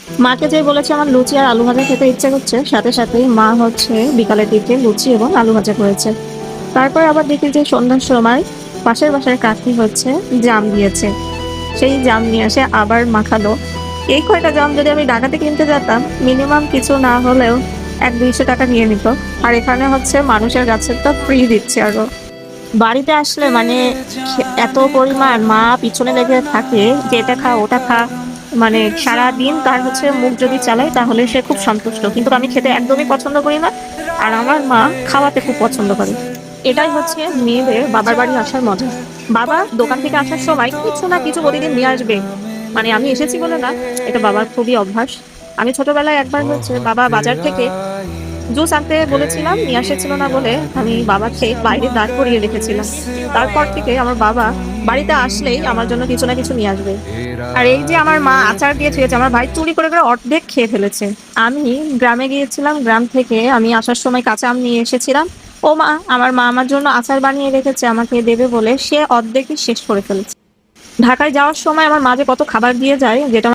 মাকে যে বলেছে আমার লুচি আর আলু ভাজা খেতে ইচ্ছে করছে, সাথে সাথেই মা হচ্ছে বিকালের দিকে লুচি এবং আলু ভাজা করেছে। তারপর আবার দেখি যে সন্ধ্যার সময় পাশের বাসার কাকি হচ্ছে জাম দিয়েছে, সেই জাম নিয়ে এসে আবার মাখালো। এই কয়টা জাম যদি আমি ঢাকাতে কিনতে যেতাম, মিনিমাম কিছু না হলেও 100-200 টাকা নিয়ে নিত। আর এখানে হচ্ছে মানুষের গাছের তো ফ্রি দিচ্ছে আরো। বাড়িতে আসলে মানে এত পরিমাণ মা পিছনে লেগে থাকে যে এটা খা ওটা খা, মানে সারা দিন তার হচ্ছে মুখ যদি চালাই তাহলে সে খুব সন্তুষ্ট, কিন্তু আমি খেতে একদমই পছন্দ করি না। আর আমার মা খাওয়াতে খুব পছন্দ করে। এটাই হচ্ছে মেয়েদের বাবার বাড়ি আসার মজা। বাবা দোকান থেকে আসার সময় কিছু না কিছু প্রতিদিন নিয়ে আসবে, মানে আমি এসেছি বলে না, এটা বাবার খুবই অভ্যাস। আমি ছোটবেলায় একবার হচ্ছে বাবা বাজার থেকে জুস আনতে বলেছিলাম, নিয়ে এসেছিল না বলে আমি বাবাকে বাইরে দাঁড় করিয়ে রেখেছিলাম। তারপর থেকে আমার বাবা বাড়িতে আসলেই আমার জন্য কিছু না কিছু নিয়ে আসবে। আর এই যে আমার মা আচার দিয়ে থুয়েছে, আমার ভাই চুরি করে করে অর্ধেক খেয়ে ফেলেছে। আমি গ্রামে গিয়েছিলাম, গ্রাম থেকে আমি আসার সময় কাঁচা আম নিয়ে এসেছিলাম। ও মা, আমার মা আমার জন্য আচার বানিয়ে রেখেছে আমাকে দেবে বলে, সে অর্ধেকই শেষ করে ফেলেছে। ঢাকায় যাওয়ার সময় আমার মা যে কত খাবার দিয়ে যায়, যেটা